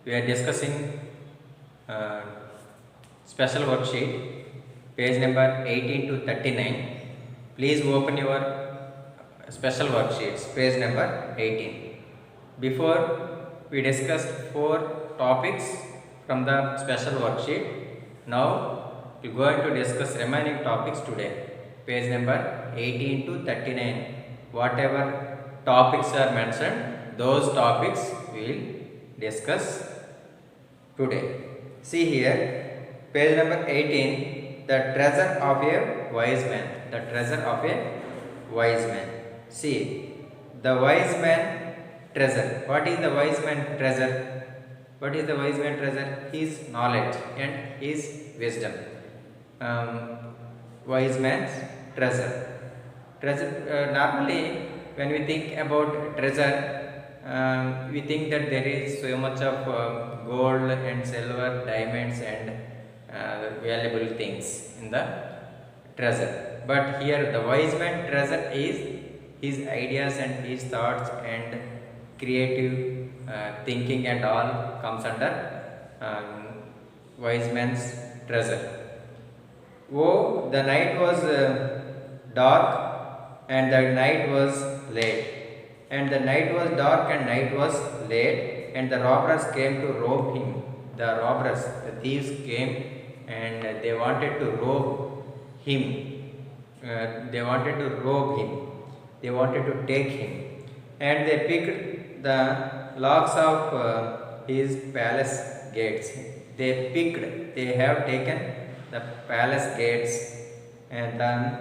we are discussing uh, special worksheet, page number 18 to 39. Please open your special worksheets, page number 18. Before we discussed 4 topics from the special worksheet. Now we are going to discuss remaining topics today, page number 18 to 39. Whatever topics are mentioned, those topics we will discuss today. See here, page number 18, the treasure of a wise man. The treasure of a wise man. See, the wise man treasure. What is the wise man treasure? What is the wise man treasure? His knowledge and his wisdom. Wise man's treasure. Treasure. Normally, when we think about treasure, we think that there is so much of gold and silver, diamonds, and valuable things in the treasure. But here, the wise man treasure is his ideas and his thoughts and creative thinking and all comes under wise man's treasure. Oh, the night was dark and the night was late. And the night was dark and night was late, and the robbers came to rob him. The robbers, the thieves came and they wanted to rob him. They wanted to rob him. They wanted to take him. And they picked the locks of his palace gates. They have taken the palace gates, and then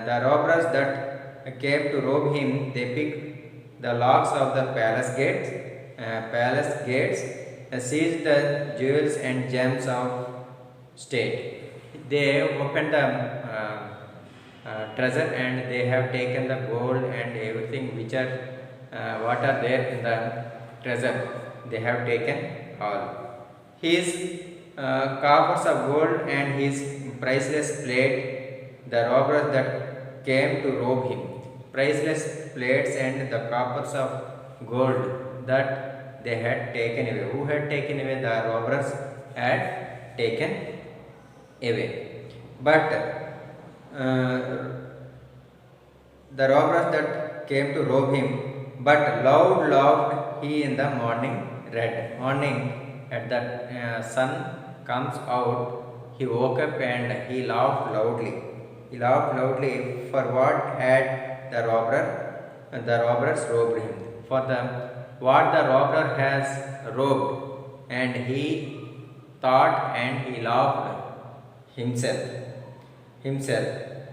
the robbers that came to rob him, they picked the locks of the palace gates, seized the jewels and gems of state. They opened the treasure and they have taken the gold and everything which are what are there in the treasure. They have taken all. His coffers of gold and his priceless plate, the robbers that came to rob him. Priceless plates and the coppers of gold that they had taken away. Who had taken away? The robbers had taken away. But the robbers that came to rob him, but loud laughed he in the morning red. Morning, at the sun comes out, he woke up and he laughed loudly. He laughed loudly for what had the robbers robbed him. For what the robber has robbed, and he thought and he laughed himself.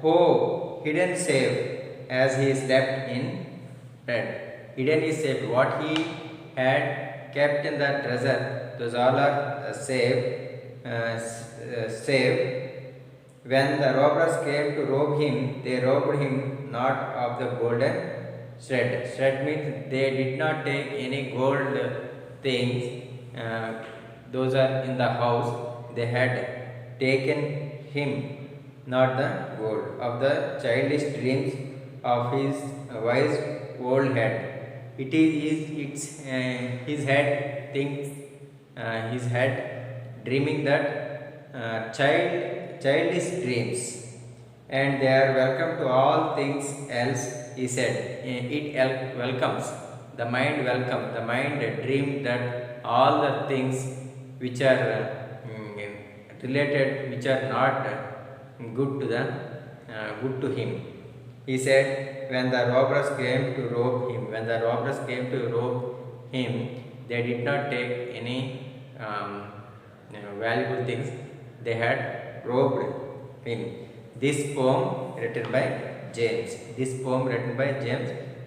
Oh, hidden safe as he slept in bed. Hidden is safe. What he had kept in the treasure, those all are safe. When the robbers came to rob him, they robbed him not of the golden shred. Shred means they did not take any gold things. Those are in the house. They had taken him, not the gold. Of the childish dreams of his wise old head. It is his head thinks, his head dreaming that childish dreams, and they are welcome to all things else, he said. It welcomes, the mind welcome, the mind dream that all the things which are related, which are not good to the good to him. He said, when the robbers came to rob him, they did not take any valuable things. They had robbed him. This poem written by James.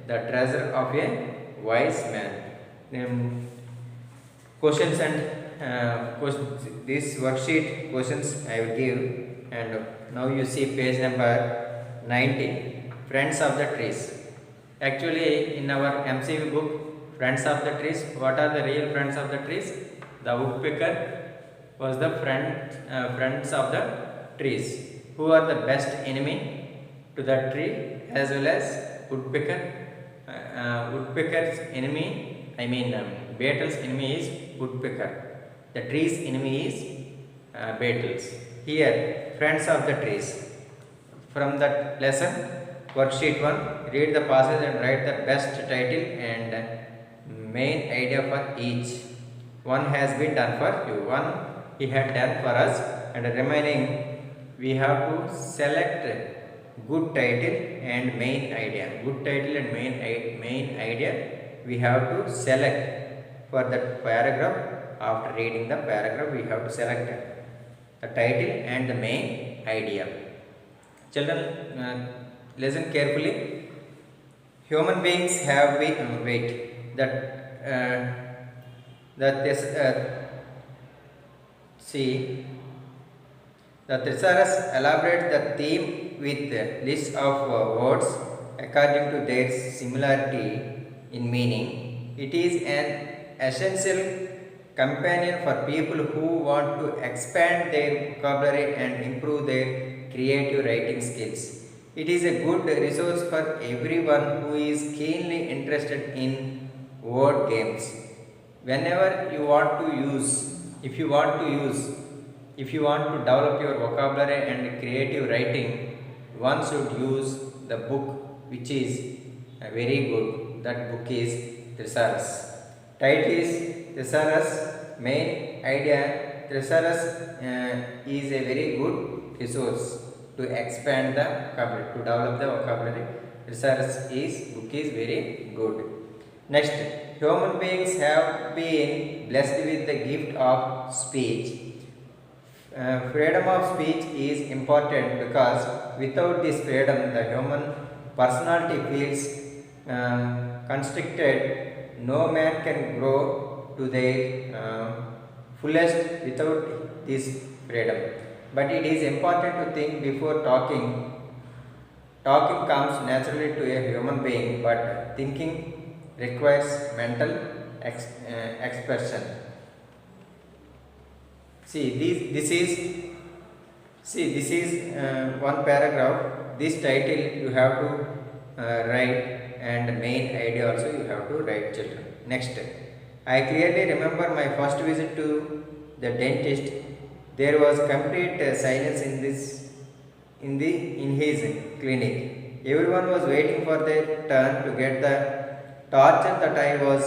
The treasure of a wise man. Questions and this worksheet questions I will give, and now you see page number 19. Friends of the trees. Actually, in our MCV book, Friends of the Trees, what are the real friends of the trees? The woodpecker was the friends of the trees. Who are the best enemy to the tree as well as woodpecker? Woodpecker's enemy, beetle's enemy is woodpecker. The tree's enemy is beetles. Here, friends of the trees. From that lesson, worksheet 1, read the passage and write the best title and main idea for each. One has been done for you. One he had done for us, and remaining we have to select good title and main idea. Good title and main idea we have to select for that paragraph. After reading the paragraph, we have to select the title and the main idea. Children, listen carefully. Human beings have been that this see the thesaurus elaborate the theme with list of words according to their similarity in meaning. It is an essential companion for people who want to expand their vocabulary and improve their creative writing skills. It is a good resource for everyone who is keenly interested in word games. Whenever you want to use, if you want to develop your vocabulary and creative writing, one should use the book which is very good. That book is Thesaurus. Title is Thesaurus. Main idea, Thesaurus is a very good resource to expand the vocabulary, to develop the vocabulary. Thesaurus book is very good. Next, human beings have been blessed with the gift of speech. Freedom of speech is important because without this freedom, the human personality feels constricted. No man can grow to their fullest without this freedom. But it is important to think before talking. Talking comes naturally to a human being, but thinking requires mental expression. This is one paragraph. This title you have to write, and main idea also you have to write, children. Next, I clearly remember my first visit to the dentist. There was complete silence in his clinic. Everyone was waiting for their turn to get the torture that I was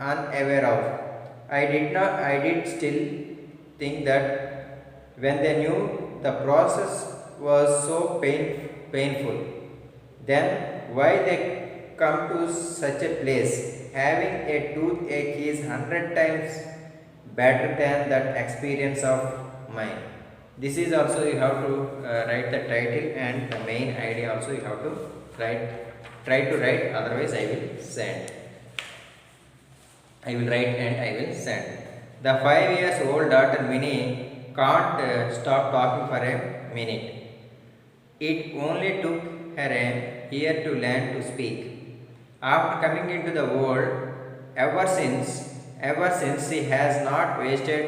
unaware of. I did still think that when they knew the process was so painful, then why they come to such a place? Having a toothache is 100 times better than that experience of mine. This is also you have to write the title and the main idea also you have to write. Try to write, otherwise I will send. I will write and I will send. The 5 years old daughter Minnie can't stop talking for a minute. It only took her a year to learn to speak. After coming into the world, ever since she has not wasted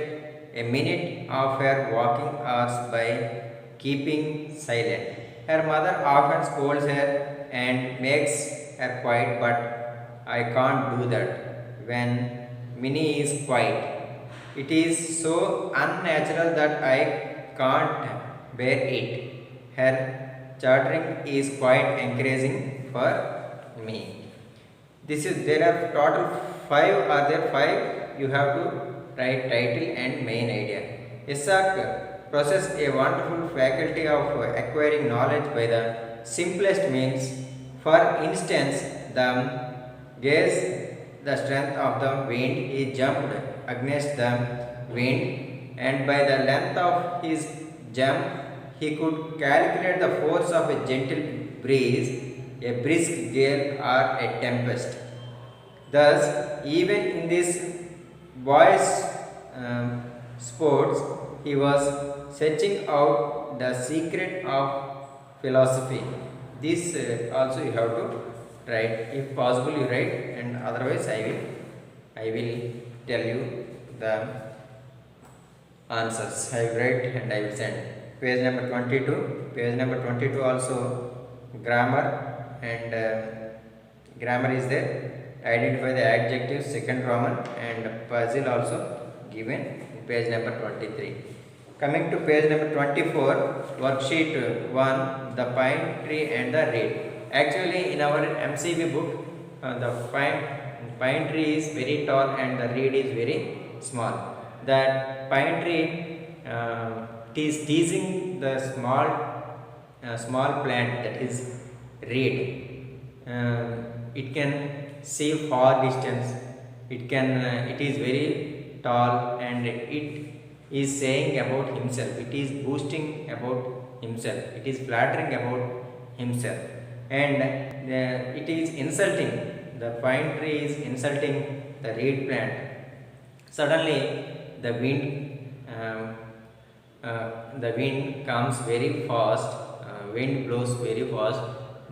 a minute of her walking hours by keeping silent. Her mother often scolds her and makes her quiet, but I can't do that when Minnie is quiet. It is so unnatural that I can't bear it. Her chattering is quite encouraging for me. There are total 5. Are there 5? You have to write title and main idea. Isaac possesses a wonderful faculty of acquiring knowledge by the simplest means. For instance, gauge the strength of the wind. He jumped against the wind, and by the length of his jump, he could calculate the force of a gentle breeze, a brisk gale, or a tempest. Thus, even in this boy's sports, he was searching out the secret of philosophy. This also you have to write. If possible, you write, and otherwise, I will tell you the answers. I will write and I will send. Page number 22. Page number 22 also grammar, and grammar is there. Identify the adjectives, second Roman, and puzzle also given in page number 23. Coming to page number 24, worksheet 1, the pine tree and the reed. Actually, in our MCB book, the pine tree is very tall and the reed is very small. That pine tree is teasing the small plant, that is reed. It can see far distance. It is very tall and it is saying about himself. It is boasting about himself. It is flattering about himself, and it is insulting. The pine tree is insulting the reed plant. Suddenly, the wind comes very fast. Wind blows very fast.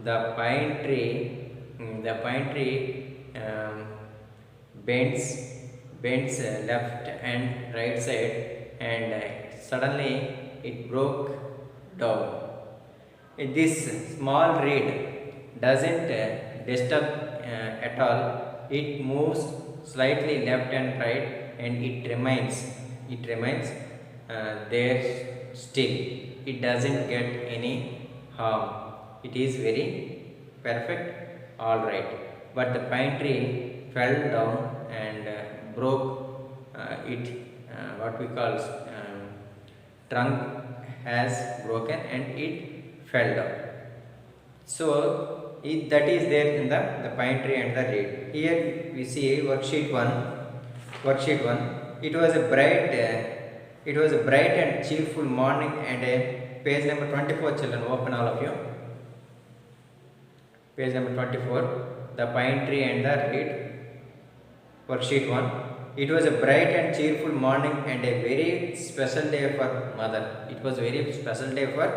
The pine tree bends left and right side, and suddenly it broke down. This small reed doesn't disturb at all. It moves slightly left and right, and it remains there still. It doesn't get any harm. It is very perfect, all right. But the pine tree fell down and broke what we call trunk has broken and it fell down. So that is there in the pine tree and the reed. Here we see worksheet 1. Worksheet 1. It was a bright and cheerful morning, and page number 24, children. Open all of you. Page number 24. The pine tree and the reed. Worksheet 1. It was a bright and cheerful morning and a very special day for mother. It was very special day for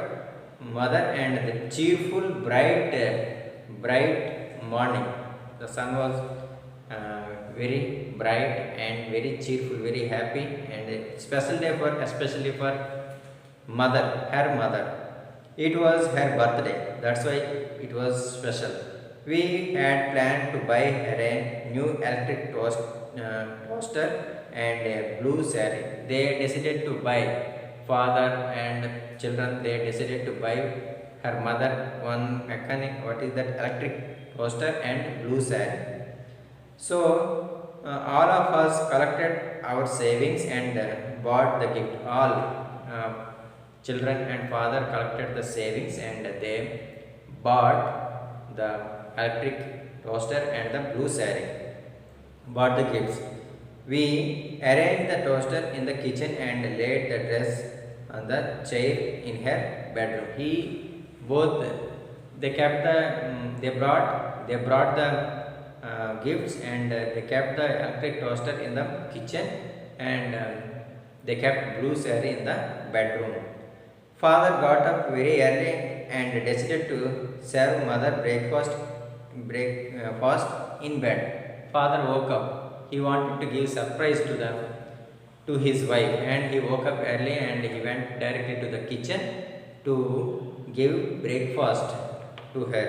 mother, and the cheerful, bright morning. The sun was very bright and very cheerful, very happy, and a special day especially for mother, her mother. It was her birthday. That's why it was special. We had planned to buy her a new electric toaster and a blue saree. They decided to buy, father and children, they decided to buy her mother one mechanic, what is that, electric toaster and blue saree. So all of us collected our savings and bought the gift. All children and father collected the savings and they bought the electric toaster and the blue saree. Bought the gifts. We arranged the toaster in the kitchen and laid the dress on the chair in her bedroom. They brought the gifts, and they kept the electric toaster in the kitchen, and they kept blue saree in the bedroom. Father got up very early and decided to serve mother breakfast in bed. Father woke up. He wanted to give surprise to his wife, and he woke up early and he went directly to the kitchen to give breakfast to her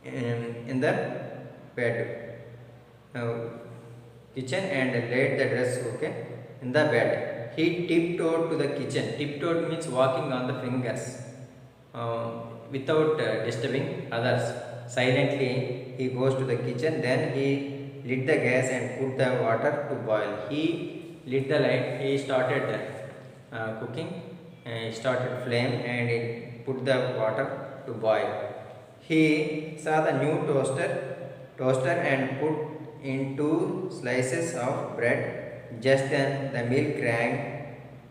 in the bed. Kitchen, and laid the dress in the bed. He tiptoed to the kitchen. Tiptoed means walking on the fingers without disturbing others. Silently he goes to the kitchen. Then he lit the gas and put the water to boil. He lit the light. He started cooking. He started flame and he put the water to boil. He saw the new toaster and put in 2 slices of bread. Just then the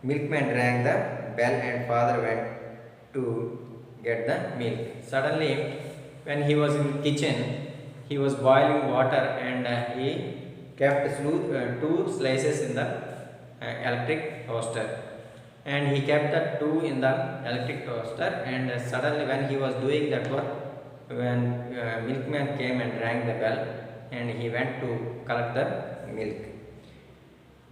milkman rang the bell, and father went to get the milk. Suddenly, when he was in kitchen, he was boiling water, and he kept 2 slices in the electric toaster, and he kept the 2 in the electric toaster, and suddenly when he was doing that work, when milkman came and rang the bell, and he went to collect the milk.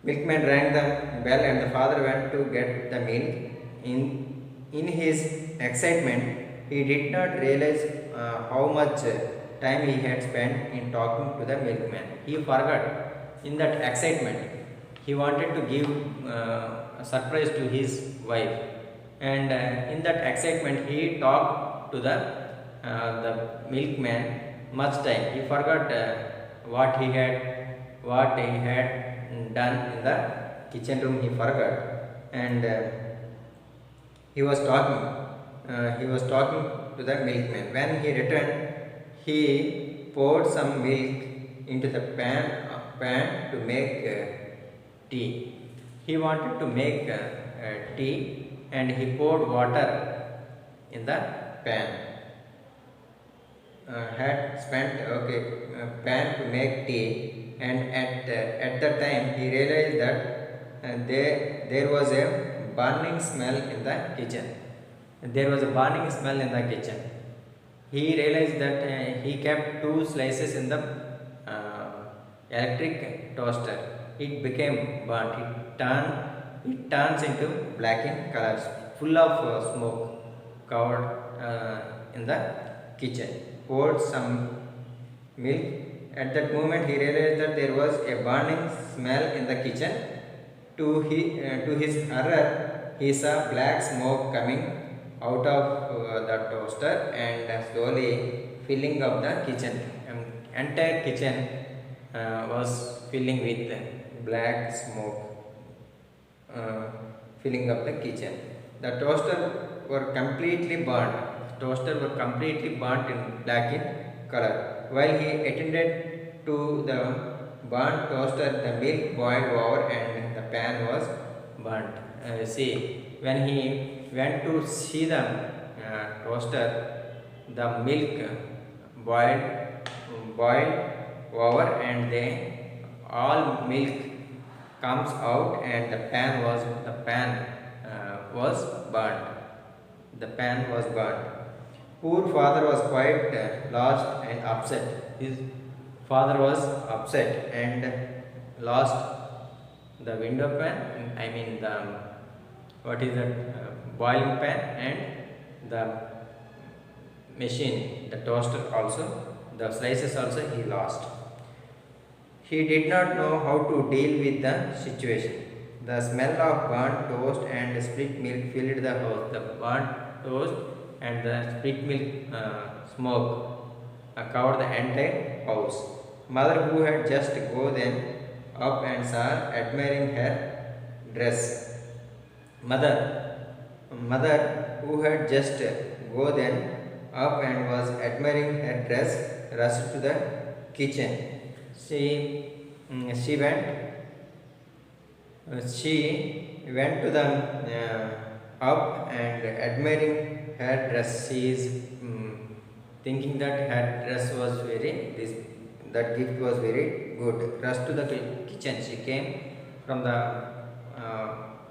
Milkman rang the bell and the father went to get the milk. In his excitement, he did not realize how much time he had spent in talking to the milkman. He forgot in that excitement. He wanted to give a surprise to his wife, and in that excitement he talked to the milkman much time. He forgot what he had done in the kitchen room. He forgot, and he was talking. He was talking to the milkman. When he returned, he poured some milk into the pan to make tea. He wanted to make tea, and he poured water in the pan. Had spent pan to make tea, and at that time he realized that there was a burning smell in the kitchen. There was a burning smell in the kitchen. He realized that he kept two slices in the electric toaster. It became burnt. It turns into black in colors, full of smoke, covered in the kitchen. Poured some milk. At that moment, he realized that there was a burning smell in the kitchen. To his horror, he saw black smoke coming out of the toaster and slowly filling up the kitchen. Entire kitchen was filling with black smoke, filling up the kitchen. The toaster were completely burnt. In black in color. While he attended to the burnt toaster, the milk boiled over and the pan was burnt. See, when he went to see the toaster, the milk boiled over, and then all milk comes out, and the pan was burnt. The pan was burnt. Poor father was quite lost and upset. His father was upset and lost the window pan. I mean the what is that boiling pan, and the machine, the toaster also, the slices also he lost. He did not know how to deal with the situation. The smell of burnt toast and split milk filled the house. The burnt toast and the split milk smoke covered the entire house. Mother, who had just gotten up and saw admiring her dress. Mother, who had just gotten up and was admiring her dress, rushed to the kitchen. She went to the up and admiring her dress. She is thinking that her dress was that gift was very good. Rushed to the kitchen. She came from the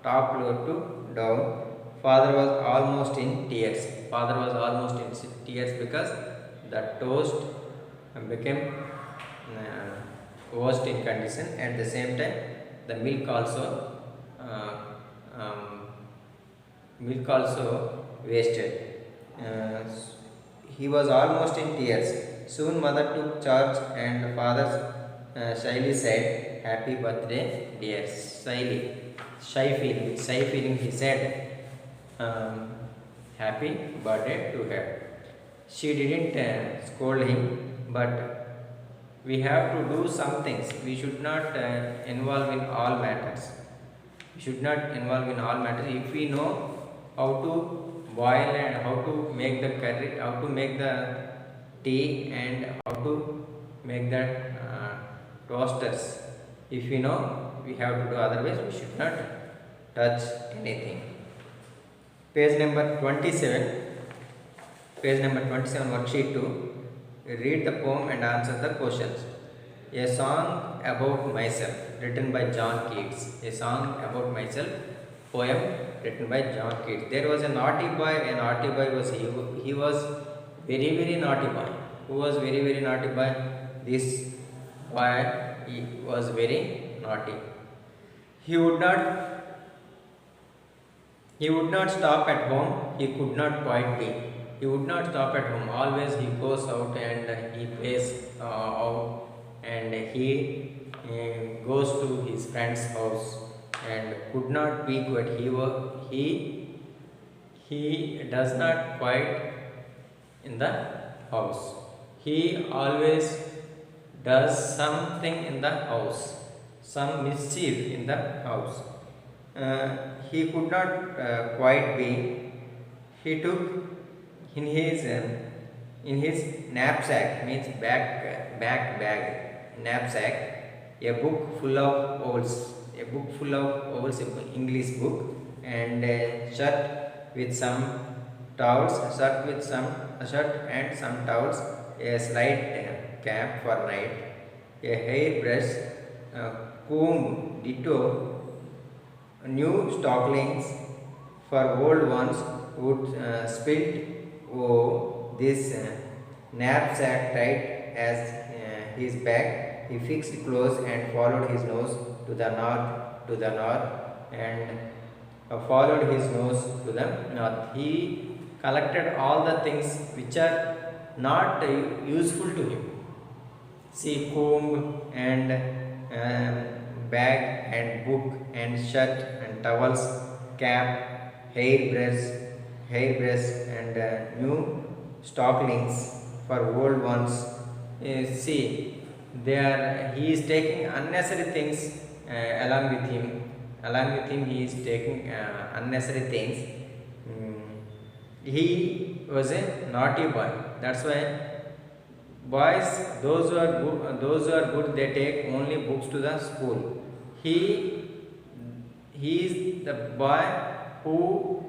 top floor to down. Father was almost in tears. Because the toast became worst in condition. At the same time, the milk also wasted. He was almost in tears. Soon mother took charge and father shyly said, "Happy birthday, dear." Shy feeling he said, "Happy birthday" to her. She didn't scold him, but we have to do some things. We should not involve in all matters. If we know how to boil and how to make the curry, how to make the tea, and how to make the toasters, if we know, we have to do. Otherwise, we should not touch anything. Page number 27. Worksheet 2. Read the poem and answer the questions. A Song About Myself, written by John Keats. A Song About Myself, poem written by John Keats. There was a naughty boy. A naughty boy was he. He was very, very naughty boy. Who was very, very naughty boy? This boy, he was very naughty. He would not stop at home. He could not quite be. He would not stop at home. Always he goes out and he plays out, and he goes to his friend's house and could not be quiet. He does not quiet in the house. He always does something in the house, some mischief in the house. He could not quite be. He took in his knapsack, means bag knapsack, a book full of owls, English book, and a shirt with some towels, shirt and some towels, a slight cap for night, a hairbrush, comb, ditto, new stockings for old ones would spilt. Oh, this knapsack tight as his back. He fixed close and followed his nose to the north, and followed his nose to the north. He collected all the things which are not useful to him. See, comb and bag and book and shirt and towels, cap, hairbrush and new stockings for old ones. See, he is taking unnecessary things along with him. Along with him, he is taking unnecessary things. He was a naughty boy. That's why boys, those who are good, they take only books to the school. He is the boy who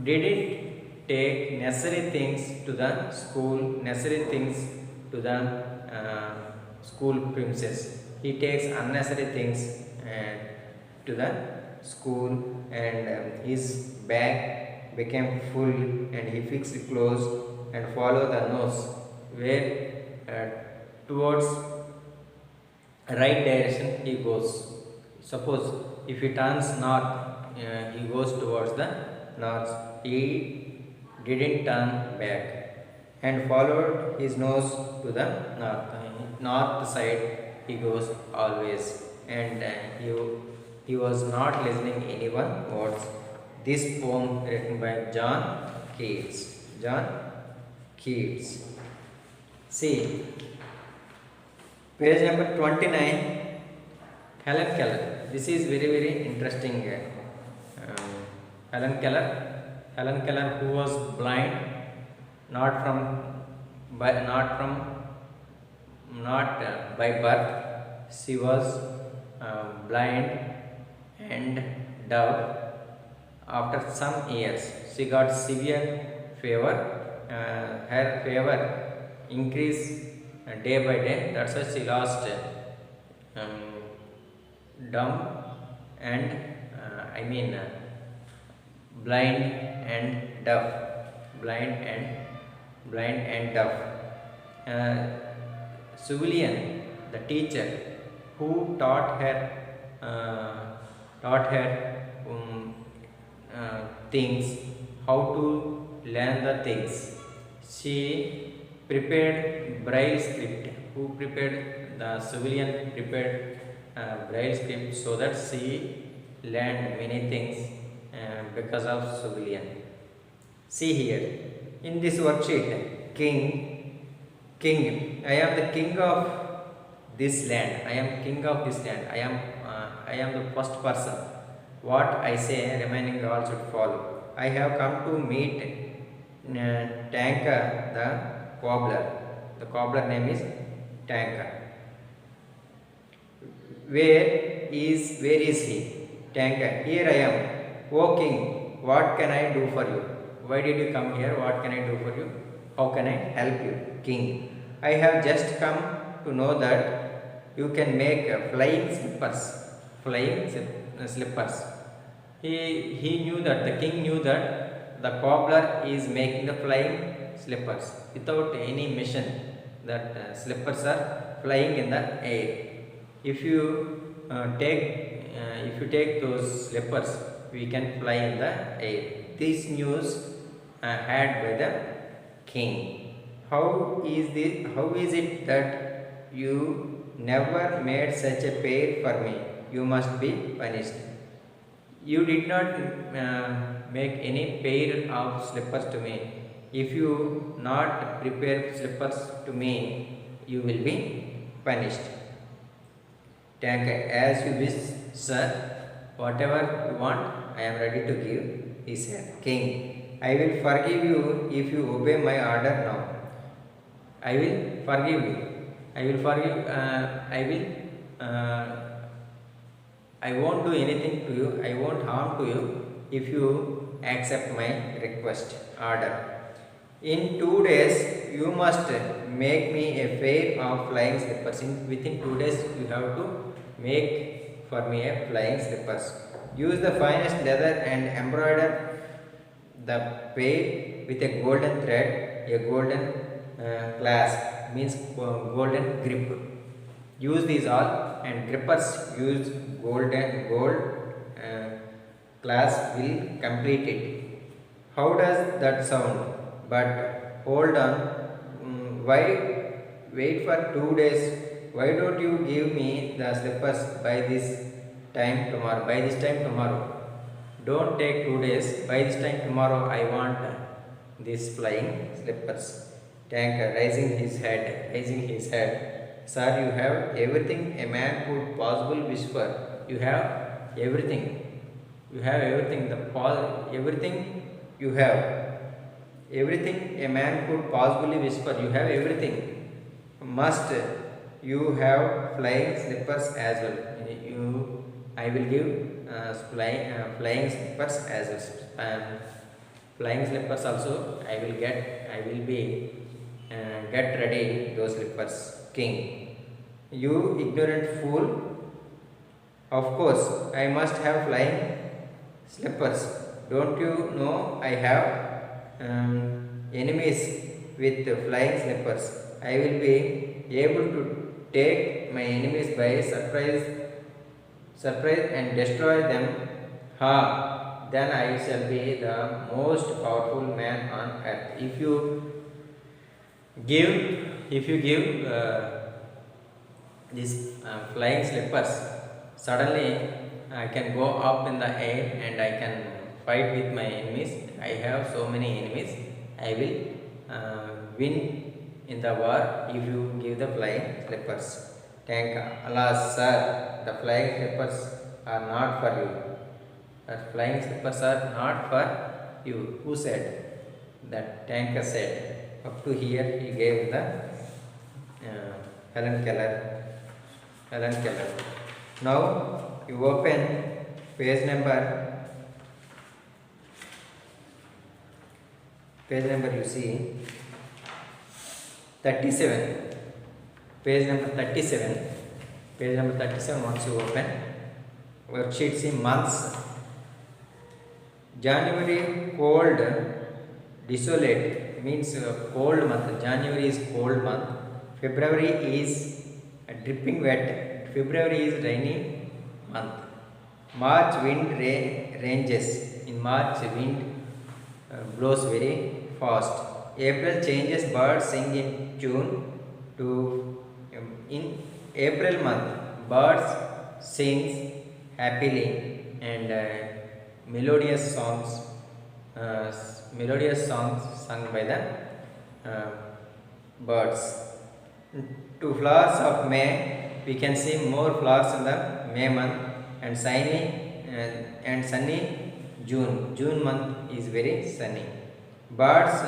didn't take necessary things to the school, school premises. He takes unnecessary things to the school, and his bag became full, and he fixed clothes and followed the nose where towards right direction he goes. Suppose if he turns north, he goes towards the north. He didn't turn back and followed his nose to the north side. He goes always, and he was not listening anyone words. This poem written by John Keats. See, page number 29, Helen Keller. This is very interesting. Helen Keller, who was blind, not by birth. She was blind and deaf. After some years, she got severe fever. Her fever increased day by day. That's why she lost dumb and blind and deaf. Civilian, the teacher who taught her things, how to learn the things. She prepared braille script. The civilian prepared braille script so that she learned many things because of civilian. See here in this worksheet, king. I am the king of this land. I am the first person. What I say, remaining all should follow. I have come to meet Tanka the cobbler. The cobbler name is Tanka. Where is he? Tanka, here I am. O king, what can I do for you? Why did you come here? What can I do for you? How can I help you? King, I have just come to know that you can make flying slippers. He knew that, the king knew that the cobbler is making the flying slippers without any mission, that slippers are flying in the air. If you take those slippers, we can fly in the air. This news had by the king. How is it that you never made such a pair for me? You must be punished. You did not make any pair of slippers to me. If you not prepare slippers to me, you will be punished. Tanker, as you wish, sir. Whatever you want, I am ready to give, he said. King, I will forgive you if you obey my order now. I will forgive you. I will forgive. I won't do anything to you. I won't harm to you if you accept my request order. In 2 days, you must make me a pair of flying slippers. Within 2 days, you have to make for me a flying slippers. Use the finest leather and embroider the pair with a golden thread, a golden clasp, means golden grip. Use these all, and grippers use gold clasp will complete it. How does that sound? But hold on, why wait for 2 days? Why don't you give me the slippers by this time tomorrow? By this time tomorrow. Don't take 2 days. By this time tomorrow, I want these flying slippers. Tanker, raising his head. Sir, you have everything a man could possibly wish for. You have everything. You have everything. Everything you have. Everything a man could possibly wish for. You have everything. Must you have flying slippers as well? I will give flying slippers as well. Flying slippers also I will get. I will be get ready those slippers. King, you ignorant fool! Of course, I must have flying slippers. Don't you know I have enemies with flying slippers? I will be able to take my enemies by surprise and destroy them. Ha! Then I shall be the most powerful man on earth. If you give these flying slippers, suddenly I can go up in the air and I can fight with my enemies. I have so many enemies. I will win in the war if you give the flying slippers. Thank alas, sir, the flying slippers are not for you. The flying slippers are not for you. Who said? That tanker said. Up to here, he gave the Helen Keller. Now you open page number you see 37. Page number 37 once you open. Worksheet see months. January cold, desolate, means cold month. January is cold month. February is dripping wet. February is rainy month. March wind ranges. In March wind blows very fast. April changes, birds sing in June to in April month birds sings happily and melodious songs sung by the birds. To flowers of May, we can see more flowers in the May month and sunny June. June month is very sunny. Birds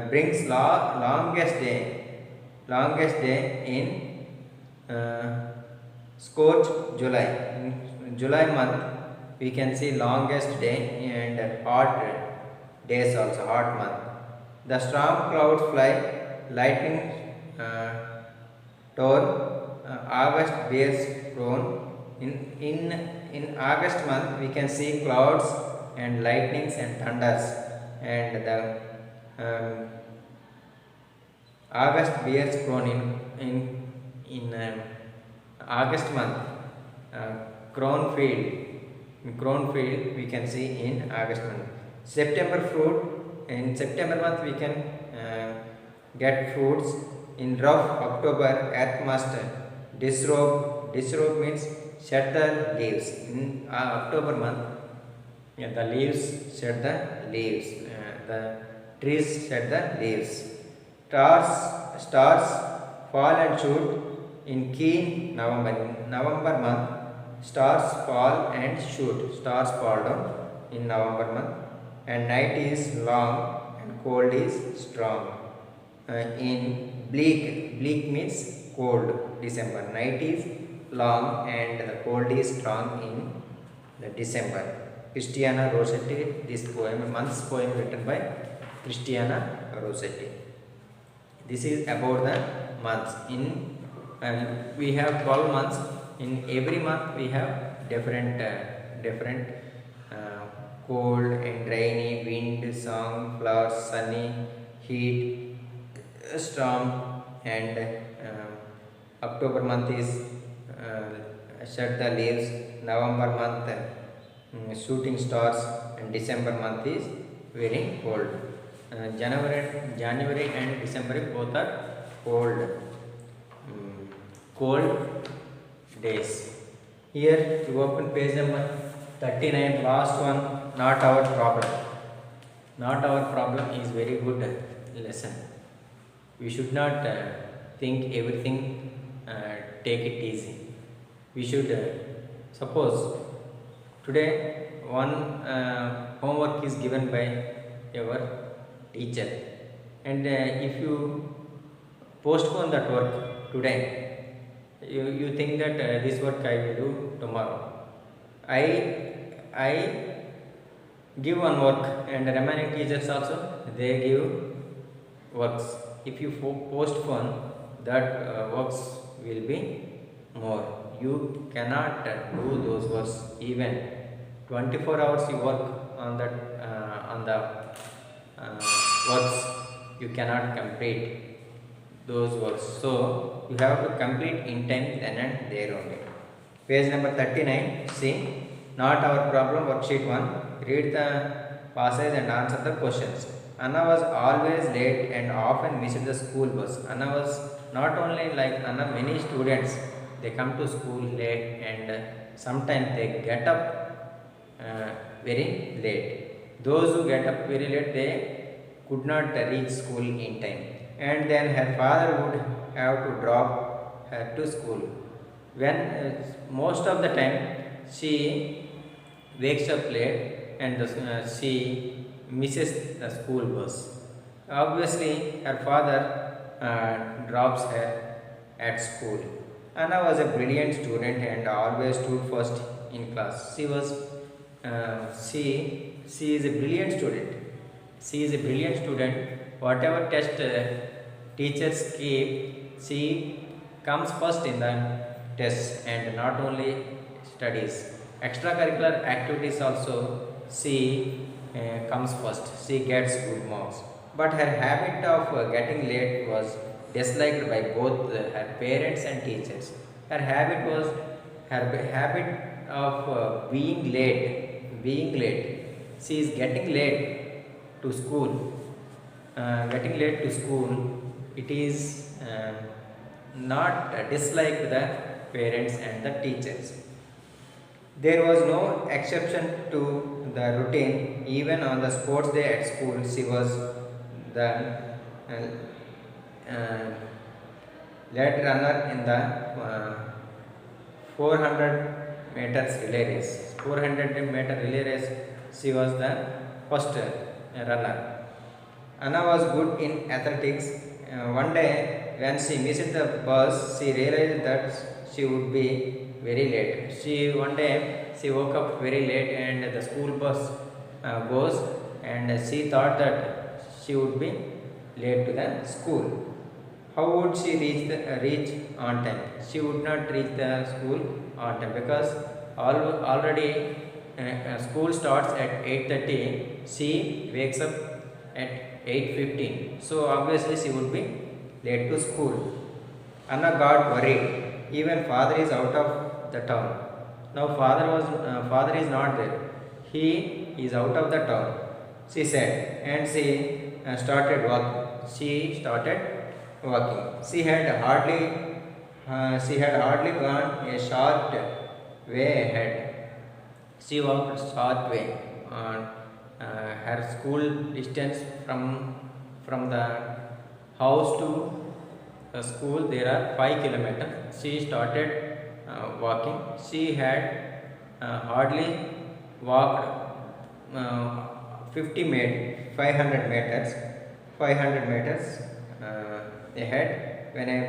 brings longest day in scorched July. In July month, we can see longest day and hot days also, hot month. The storm clouds fly, lightning tore, August bears crown. In August month, we can see clouds and lightnings and thunders, and the August bears crown in August month. Crown field we can see in August month. September fruit In September month we can get fruits. In rough October, earth must disrobe. Disrobe means shed the leaves. In October month, yeah, the leaves shed the leaves. The trees shed the leaves. Stars fall and shoot in keen November. In November month, stars fall and shoot. Stars fall down in November month, and night is long and cold is strong. In bleak means cold. December night is long and the cold is strong in the December. Christiana Rossetti. This poem, month's poem written by Christiana Rossetti. This is about the months. In we have 12 months. In every month we have different cold and rainy, wind, song, flowers, sunny, heat, storm, and October month is shed the leaves. November month shooting stars, and December month is very cold. January and December both are cold days. Here you open page number 39, last one. Not our problem. Not our problem is very good lesson. We should not think everything, take it easy. We should suppose today one homework is given by your teacher, and if you postpone that work today, you think that this work I will do tomorrow. I give one work, and remaining teachers also they give works. If you postpone, that works will be more. You cannot do those works. Even 24 hours you work on that on the works, you cannot complete those works. So you have to complete in time, then and there only. Page number 39. See, not our problem, worksheet 1. Read the passage and answer the questions. Anna was always late and often missed the school bus. Anna was not only like Anna, many students they come to school late, and sometimes they get up very late. Those who get up very late, they could not reach school in time, and then her father would have to drop her to school. When most of the time she wakes up late, and she misses the school bus. Obviously, her father drops her at school. Anna was a brilliant student and always stood first in class. She is a brilliant student. She is a brilliant student. Whatever test teachers keep, she comes first in the tests, and not only studies. Extracurricular activities also she comes first. She gets good marks. But her habit of getting late was disliked by both her parents and teachers. Her habit was her habit of being late. Being late. She is getting late to school. Getting late to school. It is not disliked the parents and the teachers. There was no exception to the routine. Even on the sports day at school, she was the lead runner in the 400 meters relay race. 400-meter relay race, she was the first runner. Anna was good in athletics. One day, when she missed the bus, she realized that she would be very late. One day she woke up very late, and the school bus goes, and she thought that she would be late to the school. How would she reach on time? She would not reach the school on time, because already school starts at 8:30. She wakes up at 8:15. So obviously she would be late to school. Anna got worried. Even father is out of the town. Now father is not there. He is out of the town. she said, and she started walking. She started walking. She had hardly gone a short way ahead. She walked short way on her school distance from the house to the school. There are 5 kilometers. She started walking. She had hardly walked 500 meters 500 meters ahead when a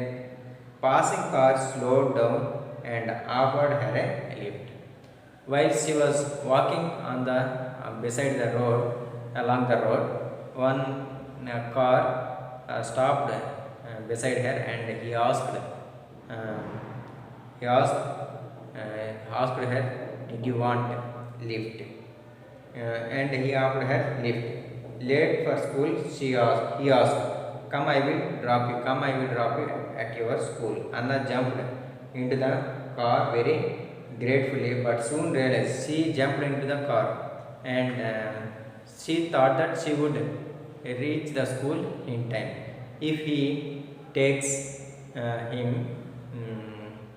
passing car slowed down and offered her a lift. While she was walking on the beside the road along the road, one car stopped beside her, and uh, he asked her, "Did you want lift?" And he offered her lift. Late for school, he asked, "Come, I will drop you. Come, I will drop you at your school." Anna jumped into the car very gratefully, but soon realized she jumped into the car, and she thought that she would reach the school in time if he takes him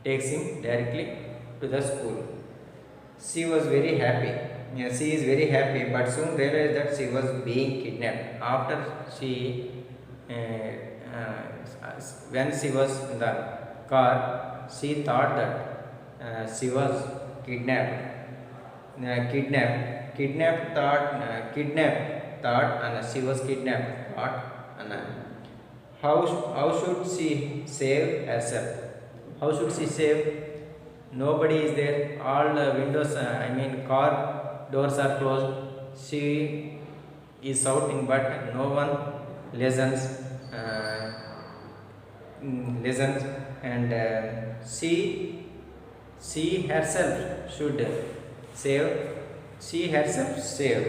takes him directly to the school. She was very happy. Yeah, she is very happy, but soon realized that she was being kidnapped. After when she was in the car, she thought that she was kidnapped. Kidnapped thought, and she was kidnapped. Thought, and how should she save herself? How should she save? Nobody is there. All the windows, car doors are closed. She is shouting, but no one listens. Listens, and she herself should save. She herself saved.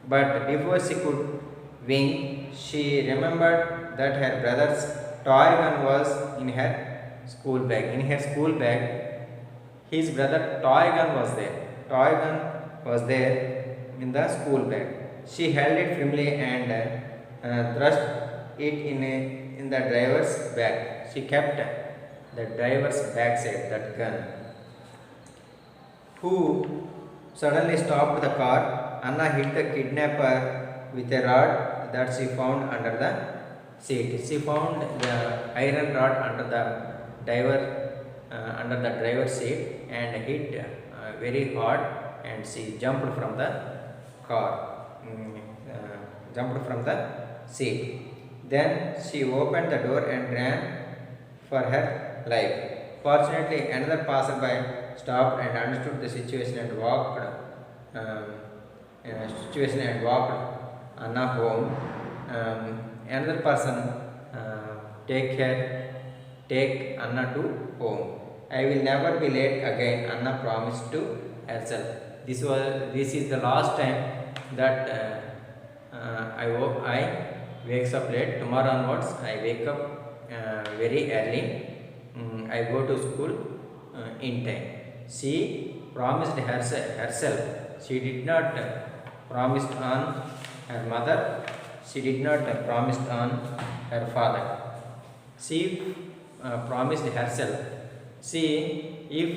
But before she could wing, she remembered that her brother's toy gun was in her school bag. In her school bag, his brother toy gun was there. Toy gun was there in the school bag. She held it firmly and thrust it in the driver's bag. She kept the driver's backside that gun. Who suddenly stopped the car. Anna hit the kidnapper with a rod that she found under the seat. She found the iron rod under the driver's seat and hit very hard, and she jumped from the car, jumped from the seat. Then she opened the door and ran for her life. Fortunately, another passerby stopped and understood the situation and walked Anna home. Another person take Anna to home. I will never be late again, Anna promised to herself. This is the last time that I wakes up late. Tomorrow onwards, I wake up very early. I go to school in time. She promised herself. She did not promise on her mother. She did not promise on her father. She promised herself. See, if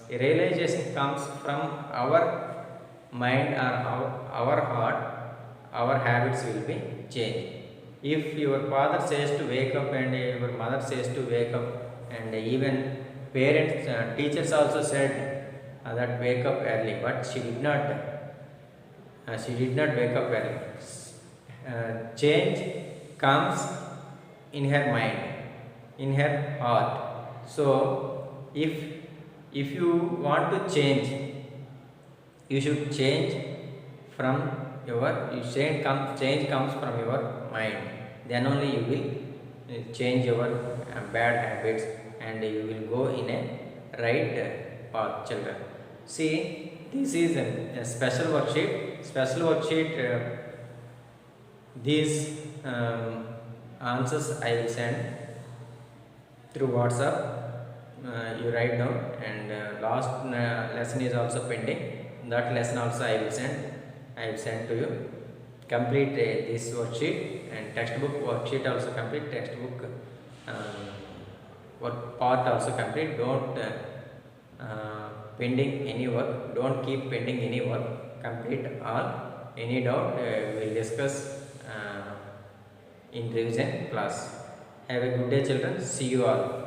realization comes from our mind or our heart, our habits will be changed. If your father says to wake up and your mother says to wake up, and even parents, teachers also said that wake up early, but she did not. She did not wake up early. Change comes in her mind, in her heart. So, if you want to change, you should change from change comes from your mind. Then only you will change your bad habits, and you will go in a right path, children. See, this is a special worksheet. These answers I will send through WhatsApp. You write down, and last lesson is also pending. That lesson also I will send. I have sent to you. Complete this worksheet, and textbook worksheet also complete, textbook work part also complete. Don't pending any work, don't keep pending any work, complete all. Any doubt, we'll discuss in revision class. Have a good day children, see you all.